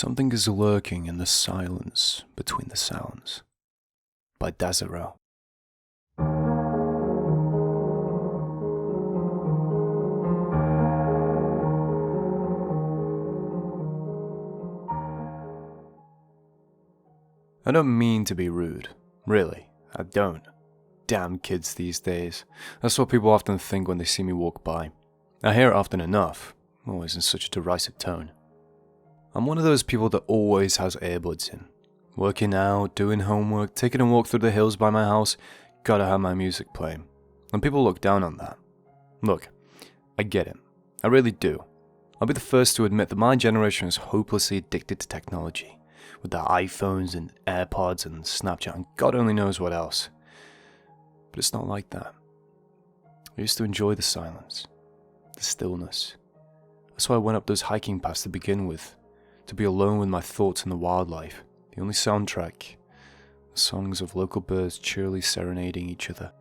Something is lurking in the silence between the sounds. By Dazuro. I don't mean to be rude. Really, I don't. Damn kids these days. That's what people often think when they see me walk by. I hear it often enough, always in such a derisive tone. I'm one of those people that always has earbuds in. Working out, doing homework, taking a walk through the hills by my house, gotta have my music playing. And people look down on that. Look, I get it. I really do. I'll be the first to admit that my generation is hopelessly addicted to technology. With their iPhones and AirPods and Snapchat and God only knows what else. But it's not like that. I used to enjoy the silence, the stillness. That's why I went up those hiking paths to begin with, to be alone with my thoughts and the wildlife, the only soundtrack, the songs of local birds cheerily serenading each other.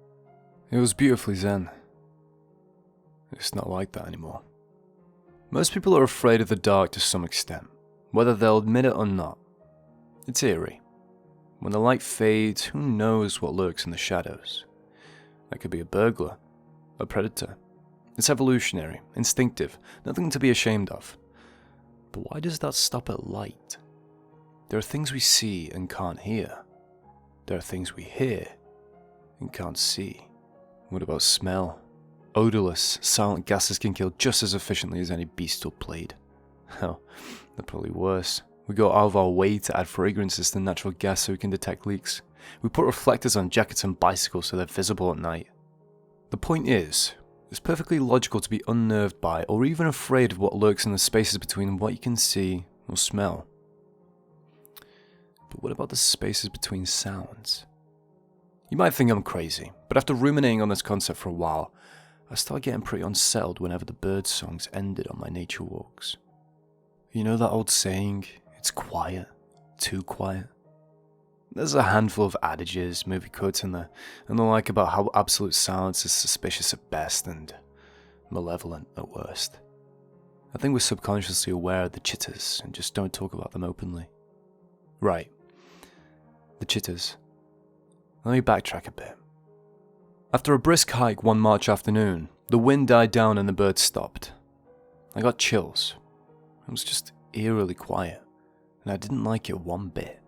It was beautifully zen. It's not like that anymore. Most people are afraid of the dark to some extent, whether they'll admit it or not. It's eerie. When the light fades, who knows what lurks in the shadows? That could be a burglar, a predator. It's evolutionary, instinctive, nothing to be ashamed of. But why does that stop at light? There are things we see and can't hear. There are things we hear and can't see. What about smell? Odorless, silent gases can kill just as efficiently as any bestial blade. Hell, they're probably worse. We go out of our way to add fragrances to natural gas so we can detect leaks. We put reflectors on jackets and bicycles so they're visible at night. The point is, it's perfectly logical to be unnerved by or even afraid of what lurks in the spaces between what you can see or smell. But what about the spaces between sounds? You might think I'm crazy, but after ruminating on this concept for a while, I started getting pretty unsettled whenever the bird songs ended on my nature walks. You know that old saying, it's quiet, too quiet? There's a handful of adages, movie quotes and the like about how absolute silence is suspicious at best and malevolent at worst. I think we're subconsciously aware of the chitters and just don't talk about them openly. Right. The chitters. Let me backtrack a bit. After a brisk hike one March afternoon, the wind died down and the birds stopped. I got chills. It was just eerily quiet, and I didn't like it one bit.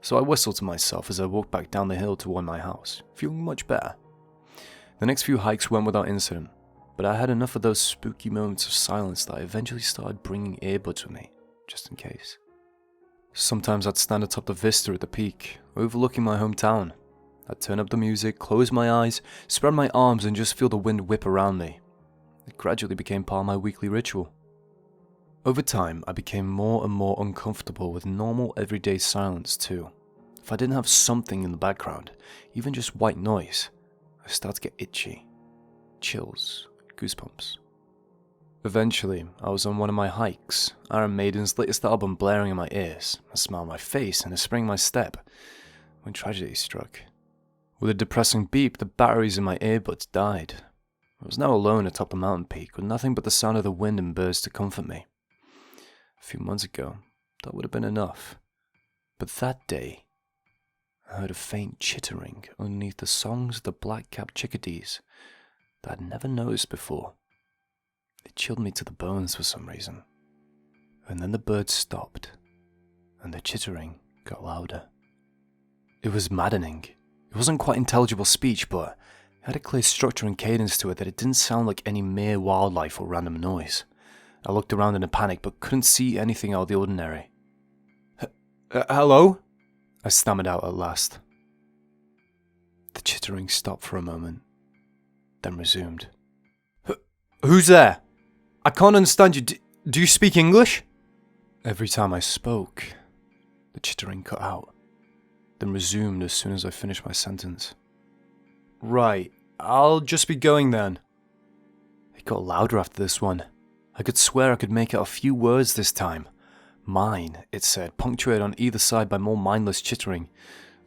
So I whistled to myself as I walked back down the hill toward my house, feeling much better. The next few hikes went without incident, but I had enough of those spooky moments of silence that I eventually started bringing earbuds with me, just in case. Sometimes I'd stand atop the vista at the peak, overlooking my hometown. I'd turn up the music, close my eyes, spread my arms and just feel the wind whip around me. It gradually became part of my weekly ritual. Over time, I became more and more uncomfortable with normal everyday silence too. If I didn't have something in the background, even just white noise, I started to get itchy, chills, goosebumps. Eventually, I was on one of my hikes, Iron Maiden's latest album blaring in my ears, a smile on my face and a spring in my step, when tragedy struck. With a depressing beep, the batteries in my earbuds died. I was now alone atop the mountain peak with nothing but the sound of the wind and birds to comfort me. A few months ago, that would have been enough. But that day, I heard a faint chittering underneath the songs of the black-capped chickadees that I'd never noticed before. It chilled me to the bones for some reason. And then the birds stopped, and the chittering got louder. It was maddening. It wasn't quite intelligible speech, but it had a clear structure and cadence to it that it didn't sound like any mere wildlife or random noise. I looked around in a panic, but couldn't see anything out of the ordinary. Hello? I stammered out at last. The chittering stopped for a moment, then resumed. Who's there? I can't understand you. Do you speak English? Every time I spoke, the chittering cut out, then resumed as soon as I finished my sentence. Right, I'll just be going then. It got louder after this one. I could swear I could make out a few words this time. Mine, it said, punctuated on either side by more mindless chittering.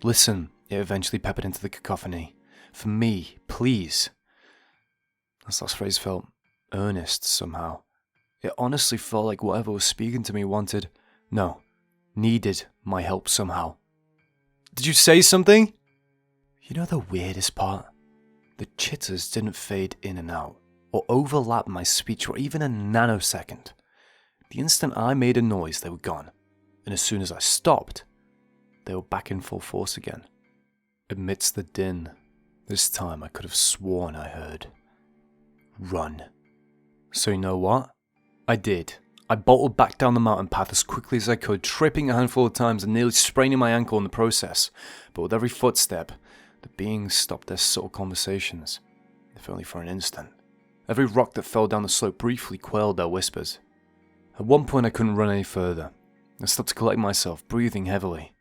Listen, it eventually peppered into the cacophony. For me, please. This last phrase felt earnest somehow. It honestly felt like whatever was speaking to me wanted, no, needed my help somehow. Did you say something? You know the weirdest part? The chitters didn't fade in and out, or overlap my speech for even a nanosecond. The instant I made a noise, they were gone, and as soon as I stopped, they were back in full force again. Amidst the din, this time I could have sworn I heard, "Run." So you know what? I did. I bolted back down the mountain path as quickly as I could, tripping a handful of times and nearly spraining my ankle in the process. But with every footstep, the beings stopped their subtle conversations, if only for an instant. Every rock that fell down the slope briefly quelled their whispers. At one point I couldn't run any further. I stopped to collect myself, breathing heavily.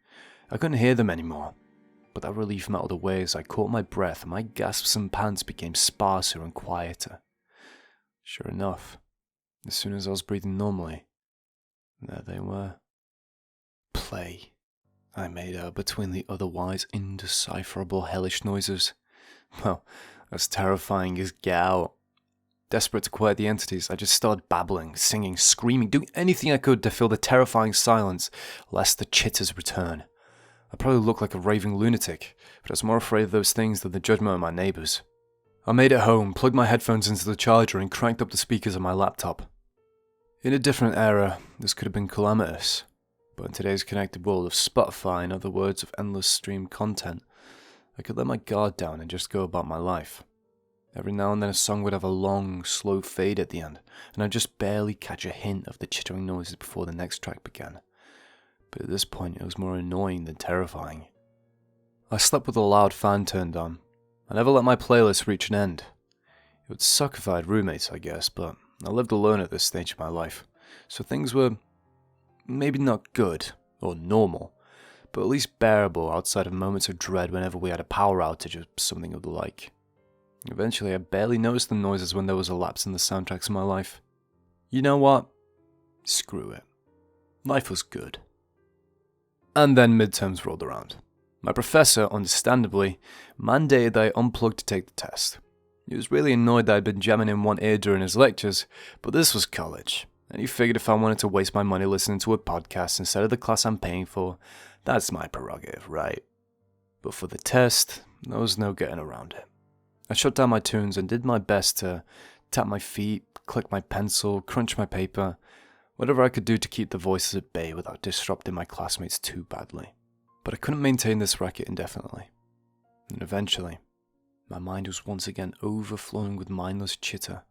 I couldn't hear them anymore, but that relief melted away as I caught my breath and my gasps and pants became sparser and quieter. Sure enough, as soon as I was breathing normally, there they were. Play, I made out between the otherwise indecipherable hellish noises. Well, as terrifying as get out. Desperate to quiet the entities, I just started babbling, singing, screaming, doing anything I could to fill the terrifying silence, lest the chitters return. I probably looked like a raving lunatic, but I was more afraid of those things than the judgment of my neighbours. I made it home, plugged my headphones into the charger and cranked up the speakers on my laptop. In a different era, this could have been calamitous, but in today's connected world of Spotify and other words of endless stream content, I could let my guard down and just go about my life. Every now and then a song would have a long, slow fade at the end, and I'd just barely catch a hint of the chittering noises before the next track began. But at this point it was more annoying than terrifying. I slept with a loud fan turned on. I never let my playlist reach an end. It would suck if I had roommates, I guess, but I lived alone at this stage of my life, so things were maybe not good or normal, but at least bearable outside of moments of dread whenever we had a power outage or something of the like. Eventually I barely noticed the noises when there was a lapse in the soundtracks of my life. You know what? Screw it. Life was good. And then midterms rolled around. My professor, understandably, mandated that I unplug to take the test. He was really annoyed that I'd been jamming in one ear during his lectures, but this was college, and he figured if I wanted to waste my money listening to a podcast instead of the class I'm paying for, that's my prerogative, right? But for the test, there was no getting around it. I shut down my tunes and did my best to tap my feet, click my pencil, crunch my paper, whatever I could do to keep the voices at bay without disrupting my classmates too badly. But I couldn't maintain this racket indefinitely. And eventually, my mind was once again overflowing with mindless chitter,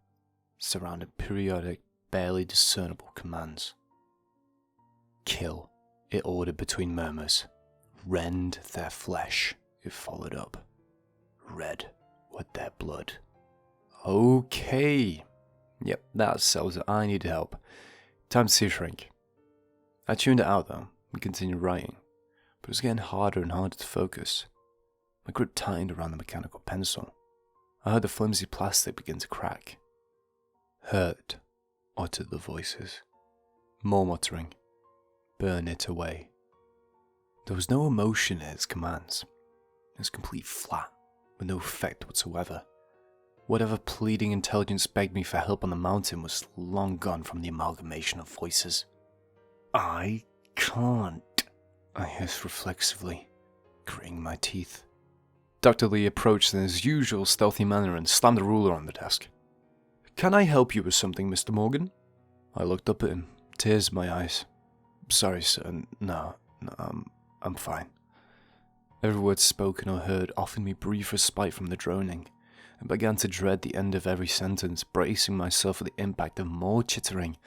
surrounding periodic, barely discernible commands. Kill, it ordered between murmurs. Rend their flesh, it followed up. Red with their blood. Okay. Yep, that settles it. I needed help. Time to see a shrink. I tuned it out though, and continued writing, but it was getting harder and harder to focus. My grip tightened around the mechanical pencil. I heard the flimsy plastic begin to crack. Hurt, uttered the voices. More muttering. Burn it away. There was no emotion in its commands. It was complete flat, with no effect whatsoever. Whatever pleading intelligence begged me for help on the mountain was long gone from the amalgamation of voices. I can't, I hissed reflexively, gritting my teeth. Dr. Lee approached in his usual stealthy manner and slammed the ruler on the desk. Can I help you with something, Mr. Morgan? I looked up at him, tears in my eyes. Sorry, sir, no, I'm fine. Every word spoken or heard offered me brief respite from the droning, and began to dread the end of every sentence, bracing myself for the impact of more chittering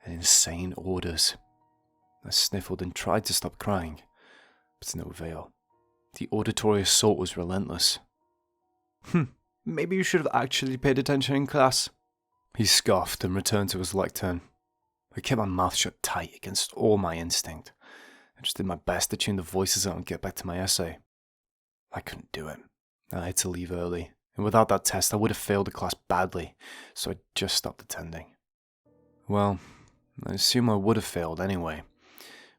and insane orders. I sniffled and tried to stop crying, but to no avail. The auditory assault was relentless. Maybe you should have actually paid attention in class. He scoffed and returned to his lectern. I kept my mouth shut tight against all my instinct. I just did my best to tune the voices out and get back to my essay. I couldn't do it. I had to leave early, and without that test I would have failed the class badly, so I just stopped attending. Well, I assume I would have failed anyway,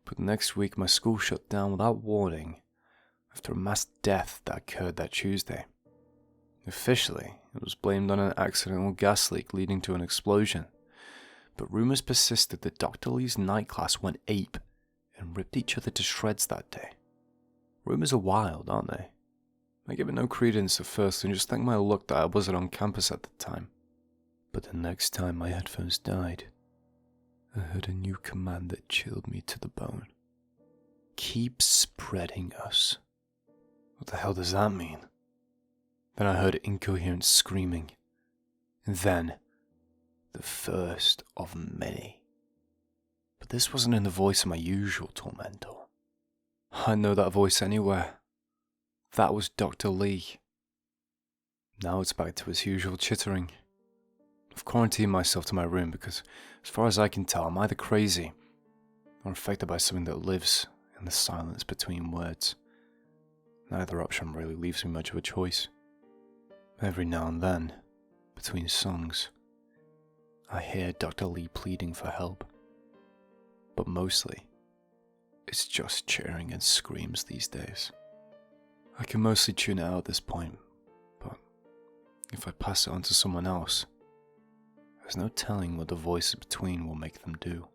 but the next week my school shut down without warning after a mass death that occurred that Tuesday. Officially, it was blamed on an accidental gas leak leading to an explosion, but rumours persisted that Dr. Lee's night class went ape and ripped each other to shreds that day. Rumours are wild, aren't they? I gave it no credence at first and just thanked my luck that I wasn't on campus at the time. But the next time my headphones died, I heard a new command that chilled me to the bone. Keep spreading us. What the hell does that mean? Then I heard incoherent screaming. And then, the first of many. But this wasn't in the voice of my usual tormentor. I know that voice anywhere. That was Dr. Lee. Now it's back to his usual chittering. I've quarantined myself to my room because, as far as I can tell, I'm either crazy or affected by something that lives in the silence between words. Neither option really leaves me much of a choice. Every now and then, between songs, I hear Dr. Lee pleading for help. But mostly, it's just cheering and screams these days. I can mostly tune it out at this point, but if I pass it on to someone else, there's no telling what the voices between will make them do.